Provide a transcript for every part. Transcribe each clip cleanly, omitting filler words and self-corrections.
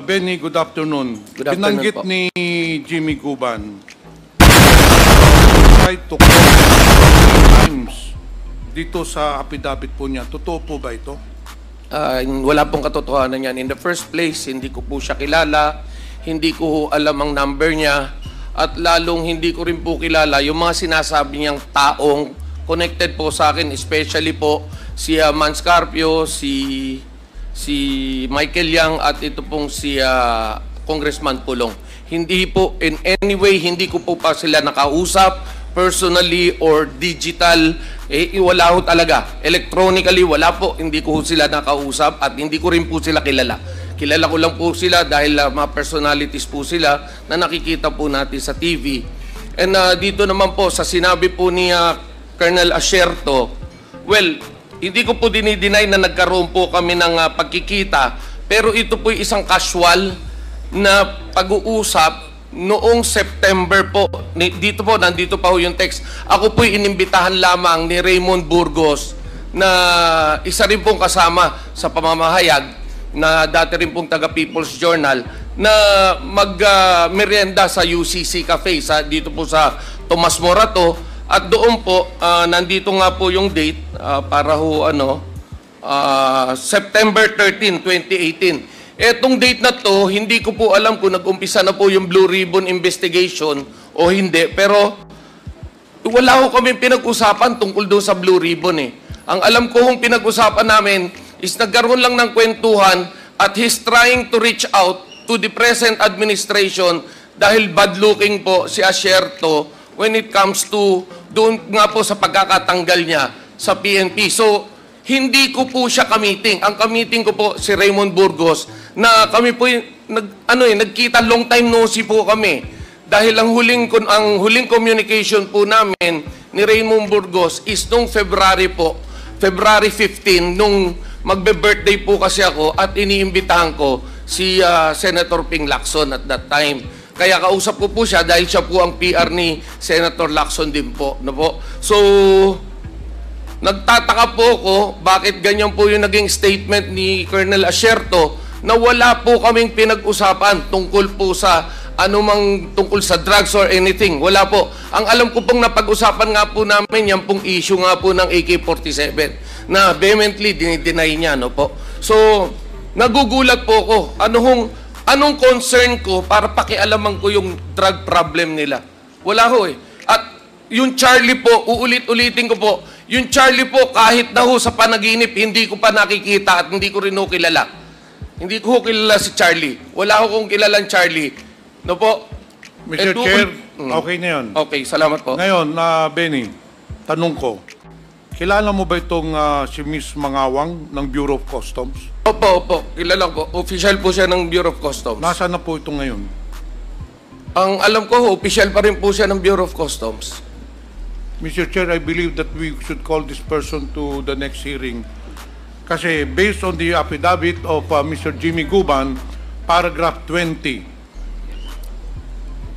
Benny, good afternoon. Good afternoon Binanggit po. ni Jimmy Guban, try to call times dito sa affidavit po niya. Totoo po ba ito? Wala pong katotohanan yan. In the first place, hindi ko po siya kilala, hindi ko alam ang number niya, at lalong hindi ko rin po kilala yung mga sinasabi niyang taong connected po sa akin, especially po si Mans Carpio, si Michael Yang, at ito pong si Congressman Pulong. Hindi po, in any way, hindi ko po pa sila nakausap, personally or digital, wala ho talaga. Electronically, wala po. Hindi ko sila nakausap at hindi ko rin po sila kilala. Kilala ko lang po sila dahil mga personalities po sila na nakikita po natin sa TV. And dito naman po, sa sinabi po ni Colonel Asierto, well, hindi ko po dinideny na nagkaroon po kami ng pagkikita, pero ito po isang casual na pag-uusap noong September po. Dito po, nandito pa ho yung text. Ako po'y inimbitahan lamang ni Raymond Burgos na isa rin pong kasama sa pamamahayag na dati rin pong taga People's Journal na mag-merienda sa UCC Cafe dito po sa Tomas Morato. At doon po, nandito nga po yung date para ho September 13, 2018. Etong date na to, hindi ko po alam kung nag-umpisa na po yung Blue Ribbon investigation o hindi. Pero wala ko kami pinag-usapan tungkol doon sa Blue Ribbon eh. Ang alam ko kung pinag-usapan namin is nagkaroon lang ng kwentuhan at he's trying to reach out to the present administration dahil bad-looking po si Asierto when it comes to doon nga po sa pagkakatanggal niya sa PNP. So, hindi ko po siya kamiting. Ang kamiting ko po si Raymond Burgos na kami po nagkita long time no see po kami. Dahil ang huling communication po namin ni Raymond Burgos is nung February 15, nung magbe-birthday po kasi ako at iniimbitahan ko si Senator Ping Lacson at that time. Kaya kausap ko po siya dahil siya po ang PR ni Senator Lacson din po. No po? So, nagtataka po ako bakit ganyan po yung naging statement ni Colonel Asierto na wala po kaming pinag-usapan tungkol po sa anumang tungkol sa drugs or anything. Wala po. Ang alam ko pong napag-usapan nga po namin yan pong issue nga po ng AK-47 na vehemently dinideny niya. No po? So, nagugulat po ako. Anong concern ko para pakialaman ko yung drug problem nila? Wala ho eh. At yung Charlie po, uulit-ulitin ko po, yung Charlie po, kahit na ho sa panaginip, hindi ko pa nakikita at hindi ko rin ho kilala. Hindi ko ho kilala si Charlie. Wala ho kong kilalang Charlie. No po? Mr. Chair, okay na yun. Okay, salamat po. Ngayon, Benny, tanong ko, kilala mo ba itong si Miss Mangawang ng Bureau of Customs? Opo. Kilala ko. Official po siya ng Bureau of Customs. Nasaan na po ito ngayon? Ang alam ko, official pa rin po siya ng Bureau of Customs. Mr. Chair, I believe that we should call this person to the next hearing. Kasi based on the affidavit of Mr. Jimmy Guban, paragraph 20,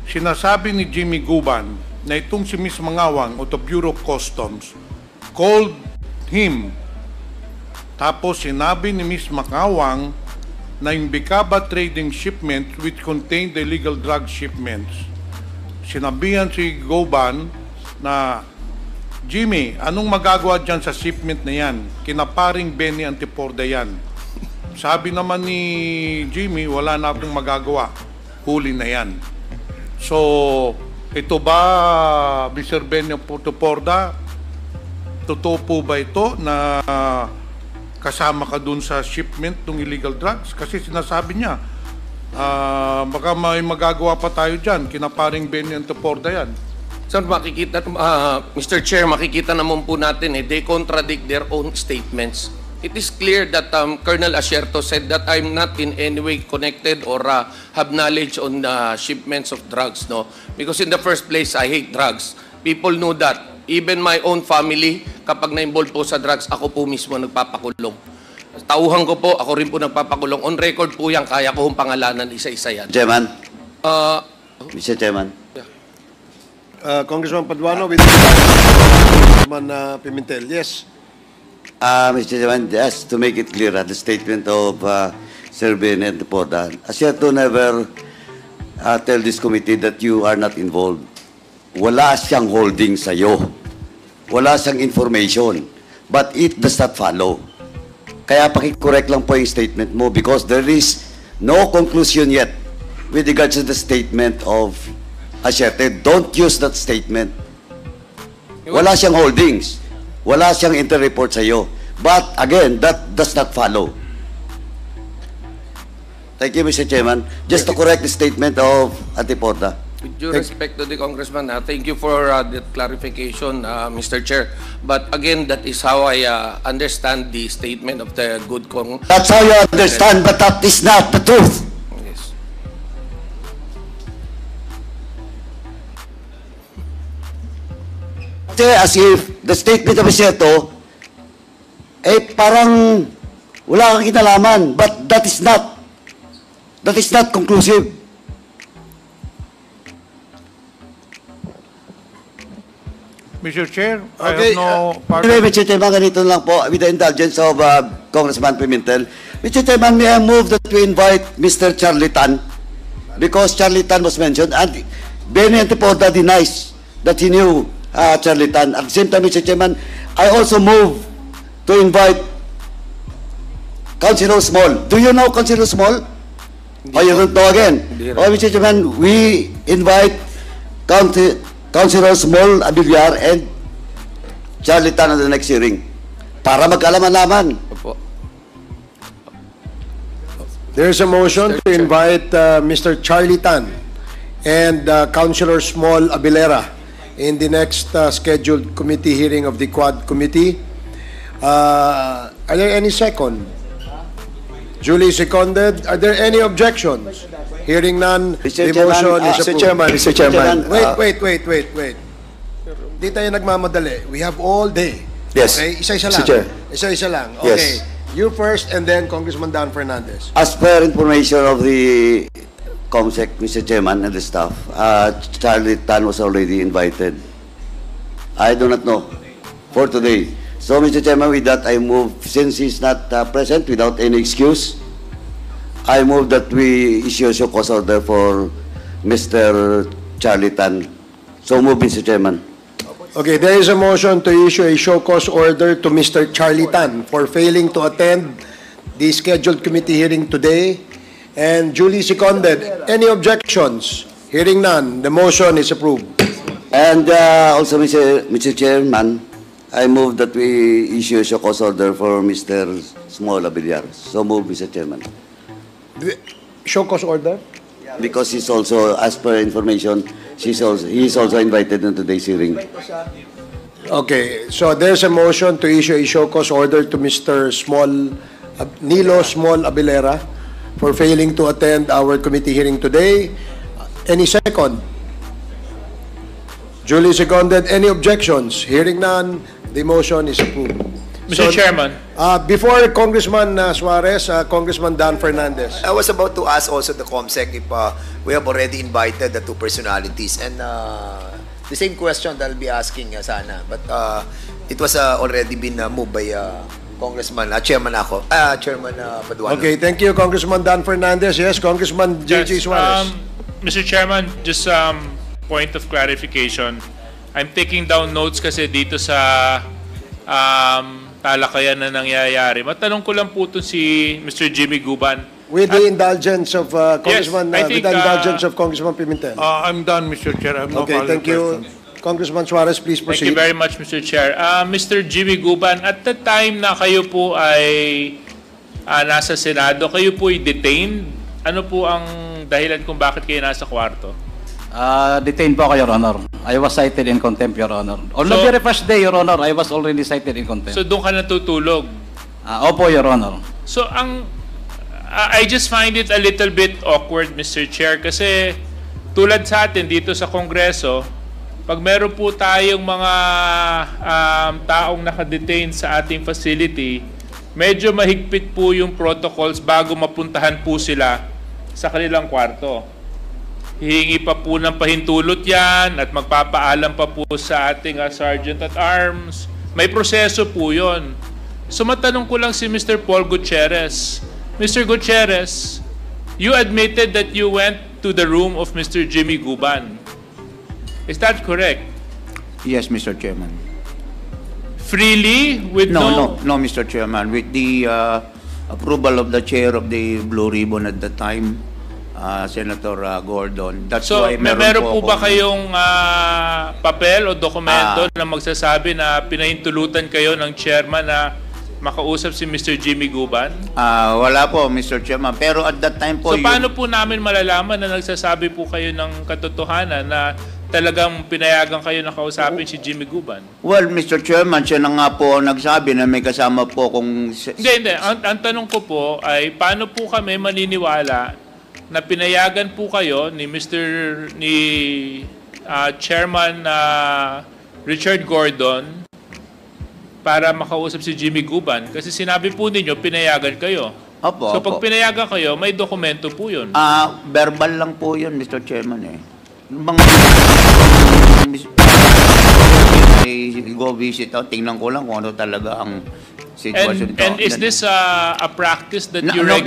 sinasabi ni Jimmy Guban na itong si Miss Mangawang o the Bureau of Customs called him. Tapos sinabi ni Miss Mangawang na yung Bicaba trading shipment which contained the illegal drug shipments. Sinabihan si Guban na, Jimmy, anong magagawa dyan sa shipment na yan? Kinaparing Benny Antiporda yan. Sabi naman ni Jimmy, wala na akong magagawa. Huli na yan. So, ito ba, Mr. Benny Antiporda, totoo po ba ito na kasama ka dun sa shipment ng illegal drugs? Kasi sinasabi niya, baka may magagawa pa tayo dyan. Kinaparing Benny Antiporda yan. Sir, makikita, Mr. Chair, makikita naman po natin, they contradict their own statements. It is clear that Colonel Asierto said that I'm not in any way connected or have knowledge on the shipments of drugs, no? Because in the first place, I hate drugs. People know that. Even my own family, kapag na-involve po sa drugs, ako po mismo nagpapakulong. Tauhan ko po, ako rin po nagpapakulong. On record po yan, kaya ko hong pangalanan isa-isa yan. Chairman. Mr. Chairman. Congressman Paduano with Congressman Pimentel. Yes. Mr. Chairman, just to make it clear, the statement of Sir Ben Antipoda, Asierto never tell this committee that you are not involved. Wala siyang holding sa'yo. Wala siyang information. But it does not follow. Kaya pakicorrect lang po yung statement mo because there is no conclusion yet with regards to the statement of Asierto. Don't use that statement. Wala siyang holdings. Wala siyang inter-report sa'yo. But again, that does not follow. Thank you, Mr. Chairman. Just to correct the statement of Antipoda. With due respect to the congressman, thank you for that clarification, Mr. Chair. But again, that is how I understand the statement of the good Cong. That's how you understand, but that is not the truth. Yes. Kasi as if the statement of Asierto, parang wala kang kinalaman, but that is not conclusive. Mr. Chair, Okay, I have no part. Anyway, Mr. Chairman, ganito lang po, with the indulgence of Congressman Pimentel. Mr. Chairman, may I move that we invite Mr. Charlie Tan, because Charlie Tan was mentioned, and Benny Antipoda denies that he knew Charlie Tan. At the same time, Mr. Chairman, I also move to invite Councilor Small. Do you know Councilor Small? Or you don't know again? Oh, Mr. Chairman, we invite Councilor Small Abiliar and Charlie Tan on the next hearing para magkaalaman-laman. Opo. There's a motion to invite Mr. Charlie Tan and Councilor Small Abilera in the next scheduled committee hearing of the Quad Committee. Are there any second? Duly seconded. Are there any objections? Hearing none, Mr. the motion is approved. Mr. Chairman. Wait. Di tayo nagmamadali. We have all day. Yes. Okay? Isa-isa lang. Mr. Chair. Isa-isa lang. Yes. Okay. You first and then Congressman Dan Fernandez. As per information of the COMSEC, Mr. Chairman, and the staff, Charlie Tan was already invited. I do not know for today. So, Mr. Chairman, with that, I move, since he's not present without any excuse, I move that we issue a show cause order for Mr. Charlie Tan. So move, Mr. Chairman. Okay, there is a motion to issue a show cause order to Mr. Charlie Tan for failing to attend the scheduled committee hearing today and duly seconded. Any objections? Hearing none, the motion is approved. And also, Mr. Chairman, I move that we issue a show cause order for Mr. Small Abiliar. So move, Mr. Chairman. Show cause order? Because he's also, as per information, he's also invited in today's hearing. Okay, so there's a motion to issue a show cause order to Mr. Nilo Small Abilera for failing to attend our committee hearing today. Any second? Duly seconded. Any objections? Hearing none, the motion is approved. Mr. Chairman. Before Congressman Suarez, Congressman Dan Fernandez. I was about to ask also the COMSEC if we have already invited the two personalities. And the same question that I'll be asking sana. But it was already been moved by Congressman, Chairman Paduano. Okay, thank you, Congressman Dan Fernandez. Yes, Congressman J.J. Suarez. Mr. Chairman, just point of clarification. I'm taking down notes kasi dito sa talakayan na nangyayari. Matanong ko lang po ito si Mr. Jimmy Guban. With the indulgence of Congressman, I think, with the indulgence of Congressman Pimentel. I'm done, Mr. Chair. I have no Okay, further thank you. questions. Congressman Suarez, please Thank proceed. you very much, Mr. Chair. Mr. Jimmy Guban, at the time na kayo po ay nasa Senado, kayo po ay detained. Ano po ang dahilan kung bakit kayo nasa kwarto? Detained po ako, Your Honor. I was cited in contempt, Your Honor. On the very first day, Your Honor, I was already cited in contempt. So doon ka natutulog? Opo, Your Honor. So I just find it a little bit awkward, Mr. Chair, kasi tulad sa atin dito sa Kongreso, pag meron po tayong mga taong nakadetain sa ating facility, medyo mahigpit po yung protocols bago mapuntahan po sila sa kanilang kwarto. Hihingi pa po ng pahintulot yan at magpapaalam pa po sa ating Sergeant at Arms. May proseso po yon. So matanong ko lang si Mr. Paul Gutierrez, Mr. Gutierrez, you admitted that you went to the room of Mr. Jimmy Guban. Is that correct? Yes, Mr. Chairman. Freely, with No, Mr. Chairman. With the approval of the chair of the Blue Ribbon at the time, Senator Gordon. That's So, why meron po ba akong- kayong papel o dokumento na magsasabi na pinahintulutan kayo ng chairman na makausap si Mr. Jimmy Guban? Wala po, Mr. Chairman. Pero at that time po, So, paano po namin malalaman na nagsasabi po kayo ng katotohanan na talagang pinayagan kayo na kausapin si Jimmy Guban? Well, Mr. Chairman, siya na nga po ang nagsabi na may kasama po kung... Hindi. Ang tanong ko po ay paano po kami maniniwala na pinayagan po kayo ni Chairman Richard Gordon para makausap si Jimmy Guban? Kasi sinabi po ninyo, pinayagan kayo. Opo, So pag opo. pinayagan kayo, may dokumento po yun. Verbal lang po yun, Mr. Chairman eh. Mga... ay go visit out, tingnan ko lang kung ano talaga ang sitwasyon. And is this a practice that No, you no,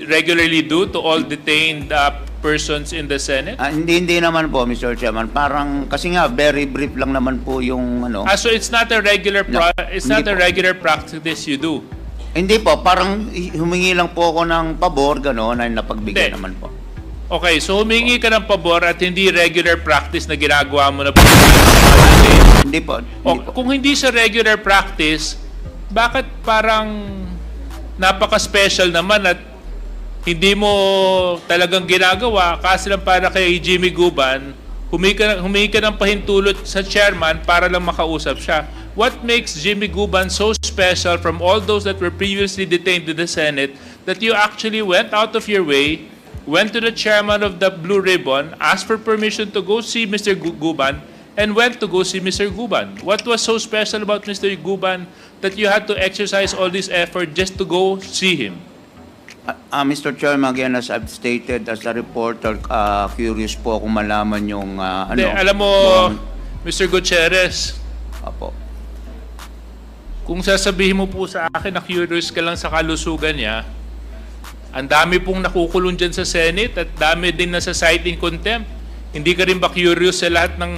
regularly do to all detained persons in the Senate? Hindi naman po, Mr. Chairman. Parang, kasi nga, very brief lang naman po yung ano. So it's not a regular No, it's not hindi a po. regular practice you do. Hindi po, parang humingi lang po ako ng pabor, gano'n, ay napagbigyan Hindi. naman po. Okay, so humingi ka ng pabor at hindi regular practice na ginagawa mo na po. Hindi po. O, kung hindi sa regular practice, bakit parang napaka-special naman at hindi mo talagang ginagawa kasi lang para kay Jimmy Guban, humingi ka ng pahintulot sa chairman para lang makausap siya. What makes Jimmy Guban so special from all those that were previously detained in the Senate that you actually went out of your way, went to the chairman of the Blue Ribbon, asked for permission to go see Mr. Guban, and went to go see Mr. Guban? What was so special about Mr. Guban that you had to exercise all this effort just to go see him? Mr. Chairman, again, as I've stated, as a reporter, curious po kung malaman yung Hindi, alam mo, Mr. Gutierrez, Apo. kung sasabihin mo po sa akin na curious ka lang sa kalusugan niya, ang dami pong nakukulong dyan sa Senate at dami din na sa citing contempt. Hindi ka rin ba curious sa lahat ng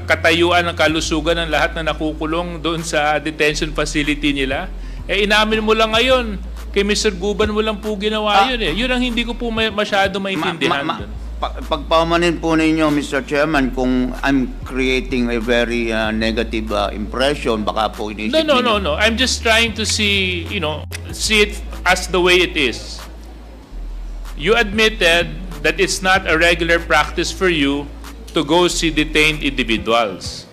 katayuan ng kalusugan ng lahat na nakukulong doon sa detention facility nila? Inamin mo lang ngayon, kay Mr. Guban mo lang po ginawa yun eh. Yun ang hindi ko po masyado maintindihan doon. Pagpamanin po ninyo, Mr. Chairman, kung I'm creating a very negative impression, baka po inisip ninyo. No. I'm just trying to see it as the way it is. You admitted that it's not a regular practice for you to go see detained individuals.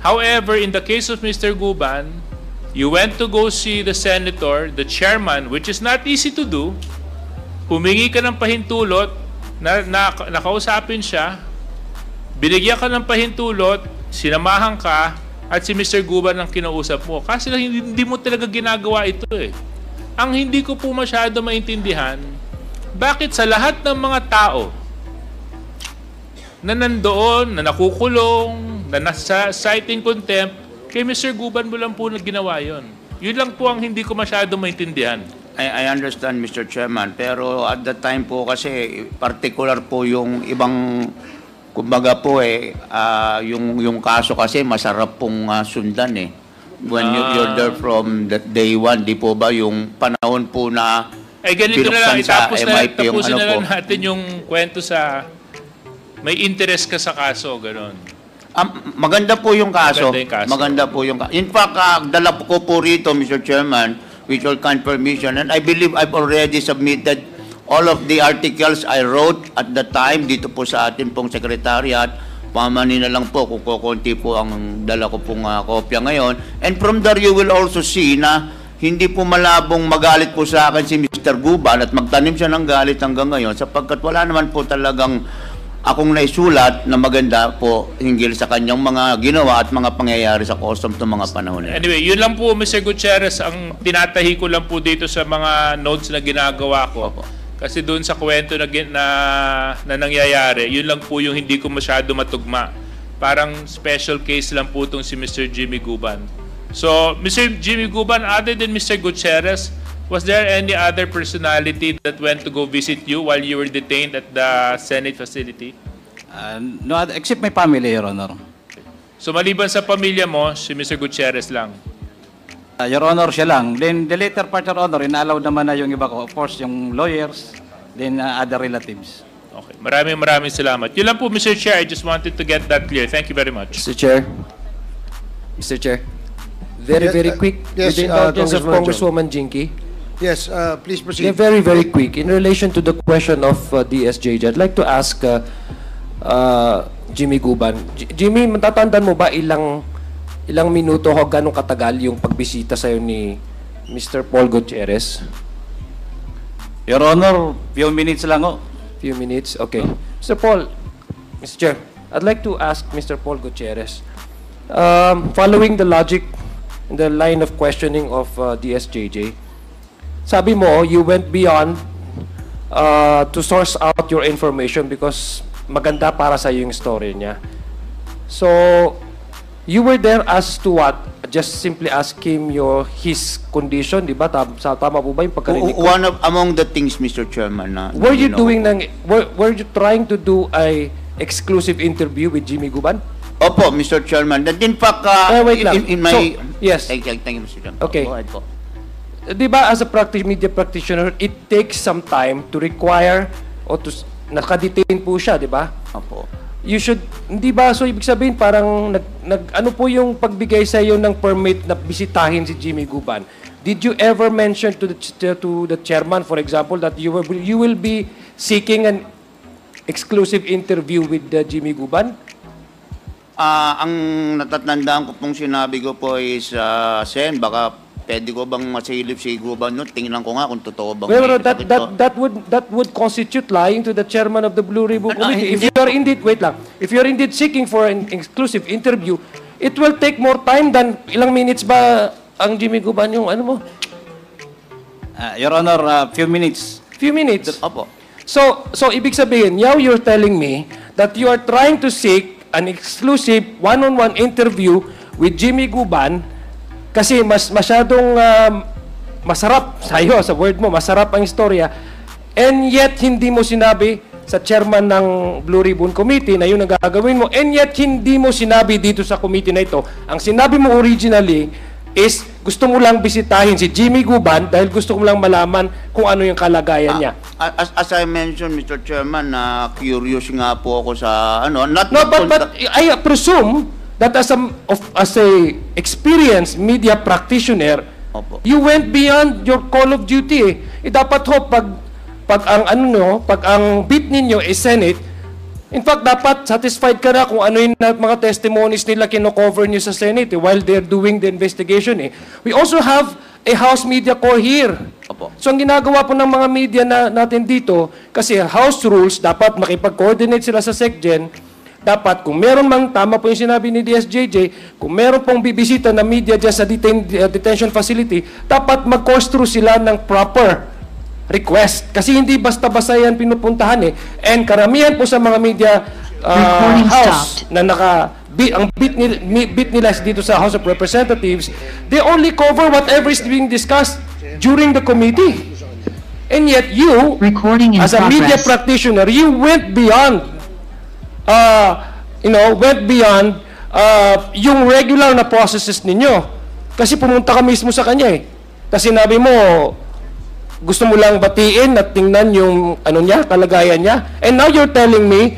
However, in the case of Mr. Guban, you went to go see the senator, the chairman, which is not easy to do. Humingi ka ng pahintulot, nakausapin siya, binigyan ka ng pahintulot, sinamahan ka, at si Mr. Guban ang kinausap mo. Kasi lang hindi mo talaga ginagawa ito eh. Ang hindi ko po masyado maintindihan, bakit sa lahat ng mga tao na nandoon, na nakukulong, na nasa citing contempt, kay Mr. Guban mo lang po na ginawa yun. Yun lang po ang hindi ko masyado maintindihan. I understand, Mr. Chairman, pero at that time po kasi particular po yung ibang, kumbaga po yung kaso kasi masarap pong sundan eh. When you're there from the day one, di po ba yung panahon po na Ganito na lang, tapusin ano na lang natin yung kwento sa may interest ka sa kaso, gano'n. Maganda po yung kaso. Maganda yung kaso. Maganda po yung kaso. In fact, dala ko po rito, Mr. Chairman, with your kind permission, and I believe I've already submitted all of the articles I wrote at the time dito po sa atin pong secretariat. Pamanin na lang po kung kukunti po ang dala ko pong kopya ngayon. And from there, you will also see na hindi po malabong magalit po sa akin si Mr. Guban at magtanim siya ng galit hanggang ngayon sapagkat wala naman po talagang akong naisulat na maganda po hinggil sa kanyang mga ginawa at mga pangyayari sa customs ng mga panahon na. Anyway, yun lang po, Mr. Gutierrez, ang tinatahi ko lang po dito sa mga notes na ginagawa ko. Opo. Kasi doon sa kwento na nangyayari, yun lang po yung hindi ko masyado matugma. Parang special case lang po itong si Mr. Jimmy Guban. So, Mr. Jimmy Guban, other than Mr. Gutierrez, Was there any other personality that went to go visit you while you were detained at the Senate facility? No, except my family, Your Honor. So maliban sa pamilya mo, si Mr. Gutierrez lang. Your Honor, siya lang. Then the later part, Your Honor, inalaw naman na yung iba ko. Of course, yung lawyers, then other relatives. Okay. Maraming salamat. Yun lang po, Mr. Chair. I just wanted to get that clear. Thank you very much. Mr. Chair. Mr. Chair. Very, very quick. yes, With the indulgence of Congressman Congresswoman Jinky. Yes, please proceed. Yeah, very, very quick. In relation to the question of DSJJ, I'd like to ask Jimmy Guban. Jimmy, matatandaan mo ba ilang minuto o ganong katagal yung pagbisita sa'yo ni Mr. Paul Gutierrez? Your Honor, few minutes lang ho. Few minutes? Okay. Mr. Paul, Mr. Chair, I'd like to ask Mr. Paul Gutierrez, following the logic, the line of questioning of DSJJ, sabi mo, you went beyond to source out your information because maganda para sa yung story niya. So, you were there as to what? Just simply ask him his condition, di ba? Tama po ba yung pagkarinig ko? One of among the things, Mr. Chairman, na Were you trying to do a exclusive interview with Jimmy Guban? Opo, Mr. Chairman. That in fact, wait lang. in my... So, yes. Thank you, Mr. Chairman. Okay. Go ahead po. Di ba, as a media practitioner, it takes some time to require o to nakadetain po siya, di ba? Opo. You should, hindi ba, so ibig sabihin parang ano po yung pagbigay sa iyo ng permit na bisitahin si Jimmy Guban? Did you ever mention to the chairman, for example, that you will be seeking an exclusive interview with Jimmy Guban? Ang natatandaan ko pong sinabi ko po is, Sen, baka pwede ko bang masilip si Guban no? Tingnan ko nga kung totoo bang Well, may sakit to. that would constitute lying to the chairman of the Blue Ribbon Committee. If you are indeed, wait lang, if you are indeed seeking for an exclusive interview, it will take more time than ilang minutes ba ang Jimmy Guban yung ano mo? Your Honor, few minutes. Few minutes. Opo. So ibig sabihin, now you're telling me that you are trying to seek an exclusive one-on-one interview with Jimmy Guban kasi masyadong masarap sa'yo, sa word mo, masarap ang istorya, and yet hindi mo sinabi sa chairman ng Blue Ribbon Committee na yun ang gagawin mo, and yet hindi mo sinabi dito sa committee na ito. Ang sinabi mo originally is gusto mo lang bisitahin si Jimmy Guban dahil gusto mo lang malaman kung ano yung kalagayan niya. As I mentioned, Mr. Chairman, curious nga po ako sa ano, not No, but I presume that as a experienced media practitioner, Opo. you went beyond your call of duty. Dapat ho pag ang beat ninyo is Senate, in fact dapat satisfied ka na kung ano yung mga testimonies nila kino-cover niyo sa Senate while they're doing the investigation We also have a House Media Corps here. Opo. So ang ginagawa po ng mga media natin dito, kasi House rules, dapat makipag-coordinate sila sa SecGen. Dapat, kung meron mang, tama po yung sinabi ni DSJJ, kung meron pong bibisita na media dyan sa detention facility, dapat mag-course through sila ng proper request. Kasi hindi basta-basta yan pinupuntahan And karamihan po sa mga media house na ang bit nila dito sa House of Representatives, they only cover whatever is being discussed during the committee. And yet you, as a media practitioner, you went beyond yung regular na processes ninyo. Kasi pumunta ka mismo sa kanya Kasi sinabi mo, gusto mo lang batiin at tingnan yung kalagayan niya. And now you're telling me,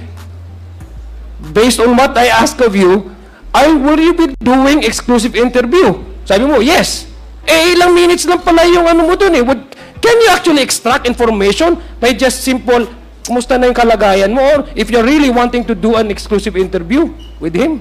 based on what I ask of you, will you be doing exclusive interview? Sabi mo, yes. Ilang minutes lang pala yung mo dun Can you actually extract information by just simple kumusta na yung kalagayan mo, or if you're really wanting to do an exclusive interview with him?